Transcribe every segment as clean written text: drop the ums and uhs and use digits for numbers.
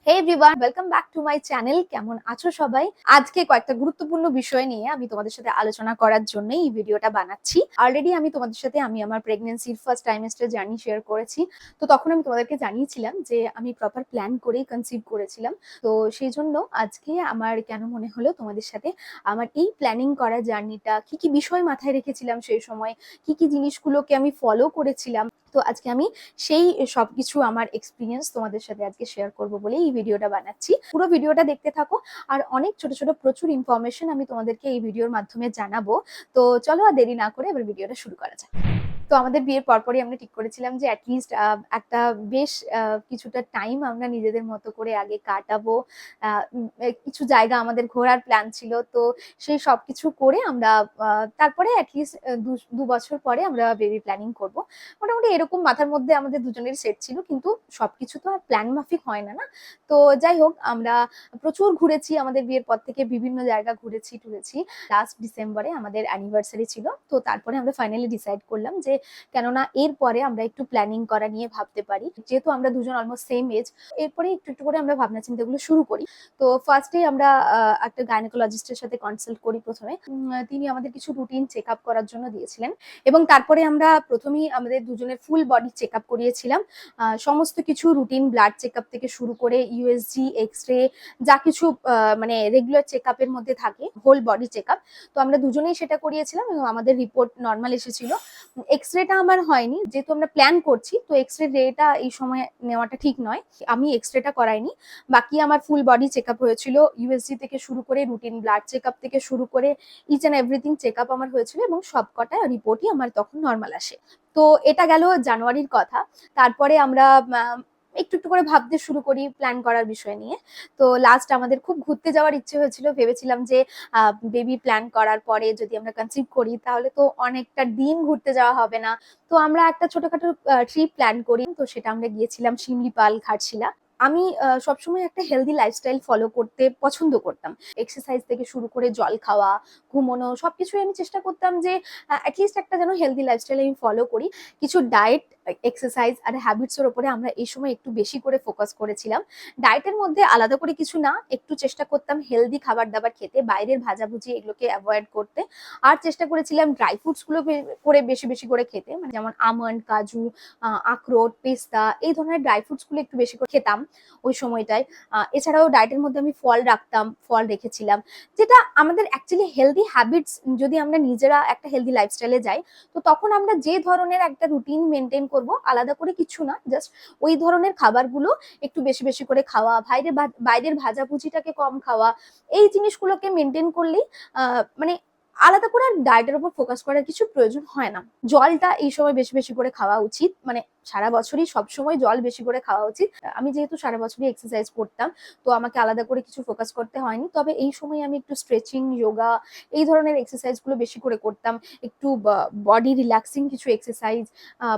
Hey everyone, welcome back to my channel. কেমন আছো সবাই? আজকে কয়েকটা গুরুত্বপূর্ণ বিষয় নিয়ে আমি তোমাদের সাথে আলোচনা করার জন্য এই ভিডিওটা বানাচ্ছি। অলরেডি আমি তোমাদের সাথে আমার প্রেগন্যান্সির ফার্স্ট ট্রাইমেস্টার জার্নি শেয়ার করেছি। তো তখন আমি তোমাদেরকে জানিয়েছিলাম যে আমি প্রপার প্ল্যান করেই কনসিভ করেছিলাম। তো সেই জন্য আজকে আমার কেন মনে হলো তোমাদের সাথে আমার এই প্ল্যানিং করা জার্নিটা কি কি বিষয় মাথায় রেখেছিলাম সেই সময়, কি কি জিনিসগুলোকে আমি ফলো করেছিলাম। তো আজকে আমি সেই সবকিছু আমার এক্সপিরিয়েন্স তোমাদের সাথে আজকে শেয়ার করবো বলে এই ভিডিওটা বানাচ্ছি। পুরো ভিডিওটা দেখতে থাকো, আর অনেক ছোট ছোট প্রচুর ইনফরমেশন আমি তোমাদেরকে এই ভিডিওর মাধ্যমে জানাবো। তো চলো আর দেরি না করে এবার ভিডিওটা শুরু করা যাক। তো আমাদের বিয়ের পরপরই আমরা ঠিক করেছিলাম যে অ্যাটলিস্ট একটা বেশ কিছুটা টাইম আমরা নিজেদের মতো করে আগে কাটাবো। কিছু জায়গা আমাদের ঘোরার প্ল্যান ছিল, তো সেই সবকিছু করে আমরা তারপরে অ্যাটলিস্ট 2 বছর পরে আমরা বেবি প্ল্যানিং করব। মোটামুটি এরকম মাথার মধ্যে আমাদের দুজনের সেট ছিল, কিন্তু সবকিছু তো আর প্ল্যান মাফিক হয় না না। তো যাই হোক, আমরা প্রচুর ঘুরেছি, আমাদের বিয়ের পর থেকে বিভিন্ন জায়গা ঘুরেছি টুরেছি। লাস্ট ডিসেম্বরে আমাদের অ্যানিভার্সারি ছিল, তো তারপরে আমরা ফাইনালি ডিসাইড করলাম যে কেননা এরপরে আমরা একটু প্ল্যানিং করা নিয়ে ভাবতে পারি, যেহেতু আমরা দুজন অলমোস্ট সেম এজ। এরপরে একটু একটু করে আমরা ভাবনা চিন্তাগুলো শুরু করি। তো ফার্স্টে আমরা একটা গাইনোকোলজিস্টের সাথে কনসাল্ট করি প্রথমে। তিনি আমাদের কিছু রুটিন চেক আপ করার জন্য দিয়েছিলেন, এবং তারপরে আমরা প্রথমেই আমাদের দুজনের ফুল বডি চেক আপ করিয়েছিলাম। সমস্ত কিছু রুটিন ব্লাড চেক আপ থেকে শুরু করে ইউএসজি, এক্স রে, যা কিছু মানে রেগুলার চেক আপের মধ্যে থাকে, হোল বডি চেক আপ। তো আমরা দুজনেই সেটা করিয়েছিলাম এবং আমাদের রিপোর্ট নর্মাল এসেছিল। এক্স রেটা আমার হয়নি, যেহেতু আমরা প্ল্যান করছি, তো এক্স রেটা এই সময় নেওয়াটা ঠিক নয়। আমি এক্স রেটা করাইনি, বাকি আমার ফুল বডি চেক আপ হয়েছিল। ইউএসজি থেকে শুরু করে রুটিন ব্লাড চেক আপ থেকে শুরু করে each and everything check up আমার হয়েছিল, এবং সবকটা রিপোর্টই আমার তখন নর্মাল আসে। তো এটা গেল জানুয়ারির কথা। তারপরে আমরা একটু একটু করে ভাবতে শুরু করি প্ল্যান করার বিষয় নিয়ে। তো লাস্ট আমাদের খুব ঘুরতে যাওয়ার ইচ্ছে হয়েছিল। ভেবেছিলাম যে বেবি প্ল্যান করার পরে যদি আমরা কনসিভ করি তাহলে তো অনেকটা দিন ঘুরতে যাওয়া হবে না। তো আমরা একটা ছোটখাটো ট্রিপ প্ল্যান করি। তো সেটা আমরা গিয়েছিলাম শিমলিপাল, ঘাটশিলা। আমি সবসময় একটা হেলদি লাইফস্টাইল ফলো করতে পছন্দ করতাম। এক্সারসাইজ থেকে শুরু করে জল খাওয়া, ঘুমোনো, সবকিছুই আমি চেষ্টা করতাম যে অ্যাটলিস্ট একটা যেন হেলদি লাইফস্টাইল আমি ফলো করি। কিছু ডায়েট, এক্সারসাইজ আর হ্যাবিটস এর উপরে আমরা এই সময় একটু বেশি করে ফোকাস করেছিলাম। ডায়েটের মধ্যে আলাদা করে কিছু না, একটু চেষ্টা করতাম হেলদি খাবার দাবার খেতে, বাইরের ভাজাভুজি এগুলোকে অ্যাভয়েড করতে। আর চেষ্টা করেছিলাম ড্রাই ফ্রুটস গুলো করে বেশি বেশি করে খেতে, মানে যেমন আমন্ড, কাজু, আখরোট, পেস্তা, এই ধরনের ড্রাই ফ্রুটস গুলো একটু বেশি করে খেতাম ওই সময়টায়। এছাড়াও ডায়েটের মধ্যে আমি ফল রাখতাম, ফল রেখেছিলাম। যেটা আমাদের অ্যাকচুয়ালি হেলদি হ্যাবিটস, যদি আমরা নিজেরা একটা হেলদি লাইফস্টাইলে যাই, তো তখন আমরা যে ধরনের একটা রুটিন মেনটেন করব, আলাদা করে কিছু না, জাস্ট ওই ধরনের খাবারগুলো একটু বেশি বেশি করে খাওয়া, বাইরের ভাজাভুজিটাকে কম খাওয়া, এই জিনিসগুলোকে মেনটেন করলেই মানে আলাদা করে ডায়েটের উপর ফোকাস করার কিছু প্রয়োজন হয় না। জলটা এই সময় বেশি বেশি করে খাওয়া উচিত, মানে সারা বছরই সবসময় জল বেশি করে খাওয়া উচিত। আমি যেহেতু সারা বছরই এক্সারসাইজ করতাম, তো আমাকে আলাদা করে কিছু ফোকাস করতে হয়নি। তবে এই সময় আমি একটু স্ট্রেচিং, যোগা, এই ধরনের এক্সারসাইজ গুলো বেশি করে করতাম। একটু বডি রিল্যাক্সিং কিছু এক্সারসাইজ,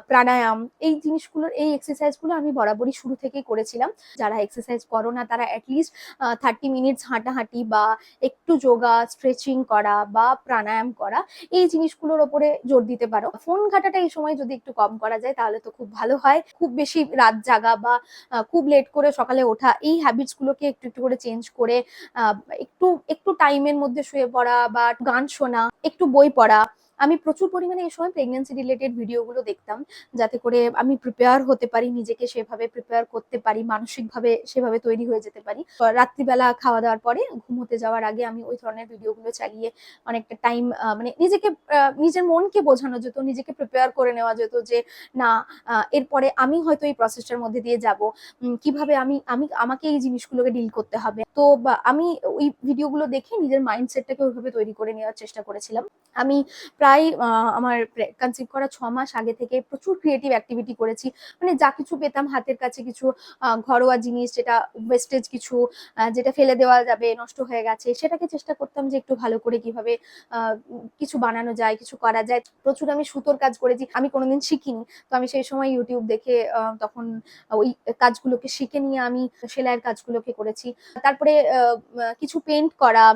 প্রাণায়াম, এই জিনিসগুলোর এই এক্সারসাইজ গুলো আমি বরাবরই শুরু থেকেই করেছিলাম। যারা এক্সারসাইজ করো না তারা অ্যাটলিস্ট 30 মিনিটস হাঁটাহাঁটি বা একটু যোগা, স্ট্রেচিং করা বা প্রাণায়াম করা, এই জিনিসগুলোর ওপরে জোর দিতে পারো। ফোন ঘাটাটা এই সময় যদি একটু কম করা যায় তাহলে তো খুব ভালো হয়। খুব বেশি রাত জাগা বা খুব লেট করে সকালে ওঠা, এই হ্যাবিটস গুলোকে একটু একটু করে চেঞ্জ করে একটু একটু টাইমের মধ্যে শুয়ে পড়া বা গান শোনা, একটু বই পড়া। আমি প্রচুর পরিমাণে এই সময় প্রেগন্যান্সি রিলেটেড ভিডিওগুলো দেখতাম, যাতে করে আমি প্রিপেয়ার হতে পারি, নিজেকে সেভাবে প্রিপেয়ার করতে পারি, মানসিকভাবে সেভাবে তৈরি হয়ে যেতে পারি। রাত্রিবেলা খাওয়া দাওয়ার পরে ঘুমোতে যাওয়ার আগে আমি ওই ধরনের ভিডিওগুলো চালিয়ে অনেকটা টাইম মানে নিজেকে, নিজের মনকে বোঝানো যেত, নিজেকে প্রিপেয়ার করে নেওয়া যেত যে না, এরপরে আমি হয়তো এই প্রসেসটার মধ্যে দিয়ে যাব, কিভাবে আমি আমি আমাকে এই জিনিসগুলোকে ডিল করতে হবে। তো আমি ওই ভিডিওগুলো দেখে নিজের মাইন্ডসেটটাকে ওইভাবে তৈরি করে নেওয়ার চেষ্টা করেছিলাম। আমি প্রায় আমার কনসিভ করা 6 মাস আগে থেকে প্রচুর ক্রিয়েটিভ অ্যাক্টিভিটি করেছি। মানে যা কিছু পেতাম হাতের কাছে, কিছু ঘরোয়া জিনিস, যেটা ওয়েস্টেজ কিছু, যেটা ফেলে দেওয়া যাবে, নষ্ট হয়ে গেছে, সেটাকে চেষ্টা করতাম যে একটু ভালো করে কিভাবে কিছু বানানো যায়, কিছু করা যায়। প্রচুর আমি সুতোর কাজ করেছি, আমি কোনোদিন শিখিনি। তো আমি সেই সময় ইউটিউব দেখে তখন ওই কাজগুলোকে শিখে নিয়ে আমি সেলাইয়ের কাজগুলোকে করেছি। তারপরে কিছু পেইন্ট করা,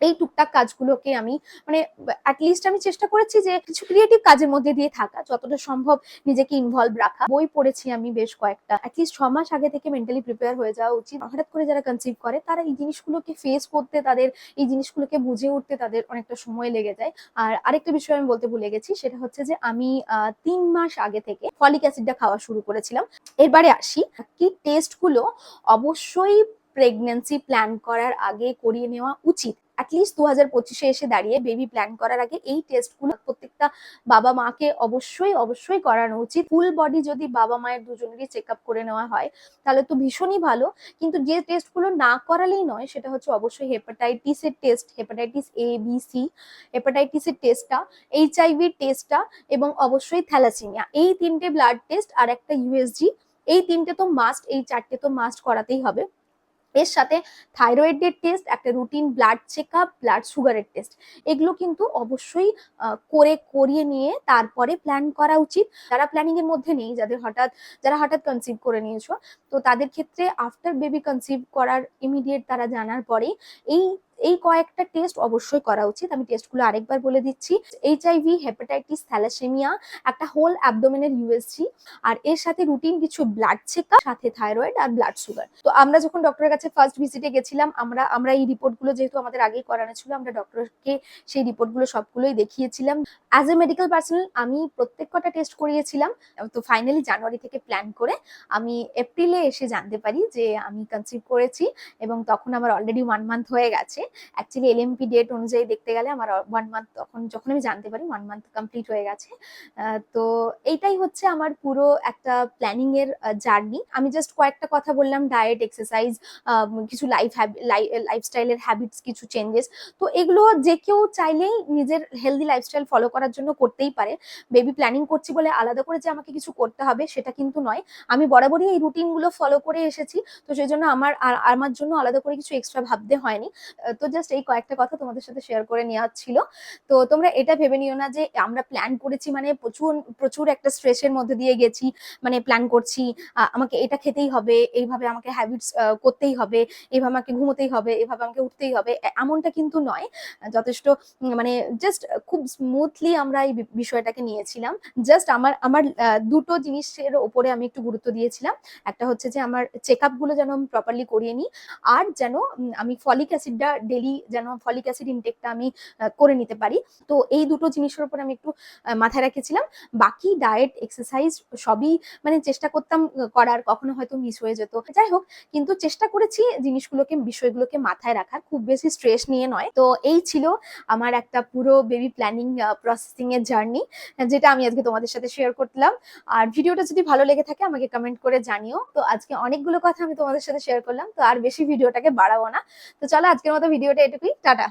এই টুকটাক কাজগুলোকে আমি মানে অ্যাটলিস্ট আমি চেষ্টা করেছি যে কিছু ক্রিয়েটিভ কাজের মধ্যে দিয়ে থাকা, যতটা সম্ভব নিজেকে ইনভলভ রাখা। বই পড়েছি আমি বেশ কয়েকটা, অ্যাটলিস্ট 6 মাস আগে থেকে মেন্টালি প্রিপেয়ার হয়ে যাওয়া উচিত। হঠাৎ করে যারা কনসিভ করে তারা এই জিনিসগুলোকে ফেস করতে, তাদের এই জিনিসগুলোকে বুঝে উঠতে তাদের অনেকটা সময় লেগে যায়। আর আরেকটা বিষয় আমি বলতে ভুলে গেছি, সেটা হচ্ছে যে আমি 3 মাস আগে থেকে ফলিক অ্যাসিডটা খাওয়া শুরু করেছিলাম। এরবারে আসি, কি টেস্টগুলো অবশ্যই প্রেগন্যান্সি প্ল্যান করার আগে করিয়ে নেওয়া উচিত। অ্যাটলিস্ট 2025-এ এসে দাঁড়িয়ে বেবি প্ল্যান করার আগে এই টেস্টগুলো প্রত্যেকটা বাবা মাকে অবশ্যই অবশ্যই করানো উচিত। ফুল বডি যদি বাবা মায়ের দুজনেরই চেক আপ করে নেওয়া হয় তাহলে তো ভীষণই ভালো। কিন্তু যে টেস্টগুলো না করালেই নয় সেটা হচ্ছে অবশ্যই হেপাটাইটিসের test, hepatitis A B C, হেপাটাইটিসের টেস্টটা, HIV টেস্টটা এবং অবশ্যই থ্যালাসেমিয়া, এই 3টে ব্লাড টেস্ট আর একটা USG, এই 3টে তো মাস্ট, এই 4টে তো মাস্ট করাতেই হবে। এর সাথে থাইরয়েডের টেস্ট, একটা রুটিন ব্লাড চেকআপ, ব্লাড সুগারের টেস্ট, এগুলো কিন্তু অবশ্যই করিয়ে নিয়ে তারপরে প্ল্যান করা উচিত। যারা প্ল্যানিং এর মধ্যে নেই, যারা হঠাৎ কনসিভ করে নিয়েছো, তো তাদের ক্ষেত্রে আফটার বেবি কনসিভ করার ইমিডিয়েট তারা জানার পরে এই এই কয়েকটা টেস্ট অবশ্যই করা উচিত। আমি টেস্টগুলো আরেকবার বলে দিচ্ছি। HIV, হেপাটাইটিস, থ্যালাসেমিয়া, একটা হোল অ্যাবডোমেনের USG, আর এর সাথে রুটিন কিছু ব্লাড চেকআপ, সাথে থাইরয়েড আর ব্লাড সুগার। তো আমরা যখন ডক্টরের কাছে ফার্স্ট ভিজিটে গেছিলাম, আমরা এই রিপোর্টগুলো যেহেতু আমাদের আগেই করানো ছিল, আমরা ডক্টরকে সেই রিপোর্টগুলো সবগুলোই দেখিয়েছিলাম। অ্যাজ এ মেডিকেল পার্সোনাল আমি প্রত্যেক কটা টেস্ট করিয়েছিলাম। তো ফাইনালি জানুয়ারি থেকে প্ল্যান করে আমি এপ্রিলে এসে জানতে পারি যে আমি কনসিভ করেছি, এবং তখন আমার অলরেডি 1 মান্থ হয়ে গেছে। অ্যাকচুয়ালি LMP ডেট অনুযায়ী দেখতে গেলে আমার 1 মান্থ, যখন আমি জানতে পারি 1 মান্থ কমপ্লিট হয়ে গেছে। তো এইটাই হচ্ছে আমার পুরো একটা প্ল্যানিং এর জার্নি। আমি জাস্ট কয়েকটা কথা বললাম, ডায়েট, এক্সারসাইজ, কিছু লাইফস্টাইলের হ্যাবিটস, কিছু চেঞ্জেস। তো এগুলো যে কেউ চাইলেই নিজের হেলদি লাইফস্টাইল ফলো করার জন্য করতেই পারে। বেবি প্ল্যানিং করছি বলে আলাদা করে যে আমাকে কিছু করতে হবে সেটা কিন্তু নয়। আমি বরাবরই এই রুটিনগুলো ফলো করে এসেছি, তো সেই জন্য আমার জন্য আলাদা করে কিছু এক্সট্রা ভাবতে হয়নি। তো জাস্ট এই কয়েকটা কথা তোমাদের সাথে শেয়ার করে নেওয়া ছিল। তো তোমরা এটা ভেবে নিও না যে আমরা প্ল্যান করেছি মানে প্রচুর প্রচুর একটা স্ট্রেসের মধ্যে দিয়ে গেছি, মানে প্ল্যান করছি আমাকে এটা খেতেই হবে, এইভাবে আমাকে হ্যাবিটস করতেই হবে, এইভাবে আমাকে ঘুমোতেই হবে, এভাবে আমাকে উঠতেই হবে, এমনটা কিন্তু নয়। যথেষ্ট মানে জাস্ট খুব স্মুথলি আমরা এই বিষয়টাকে নিয়েছিলাম। জাস্ট আমার আমার দুটো জিনিসের ওপরে আমি একটু গুরুত্ব দিয়েছিলাম। একটা হচ্ছে যে আমার চেক আপ গুলো যেন আমি প্রপারলি করিয়ে নিই, আর যেন আমি ফলিক অ্যাসিডটা ডেলি, যেন ফলিক অ্যাসিড ইনটেকটা আমি করে নিতে পারি। তো এই দুটো জিনিসের উপর আমি একটু মাথায় রেখেছিলাম। বাকি ডায়েট, এক্সারসাইজ সবই মানে চেষ্টা করতাম করার, কখনো হয়তো মিস হয়ে যেত, যাই হোক, কিন্তু চেষ্টা করেছি বিষয়গুলোকে মাথায় রাখার, খুব বেশি স্ট্রেস নিয়ে নয়। তো এই ছিল আমার একটা পুরো বেবি প্ল্যানিং প্রসেসিং এর জার্নি, যেটা আমি আজকে তোমাদের সাথে শেয়ার করলাম। আর ভিডিওটা যদি ভালো লেগে থাকে আমাকে কমেন্ট করে জানিও। তো আজকে অনেকগুলো কথা আমি তোমাদের সাথে শেয়ার করলাম, তো আর বেশি ভিডিওটাকে বাড়াবো না। তো চলো, আজকের মতো ভিডিওটা এটুকুই, টাটা।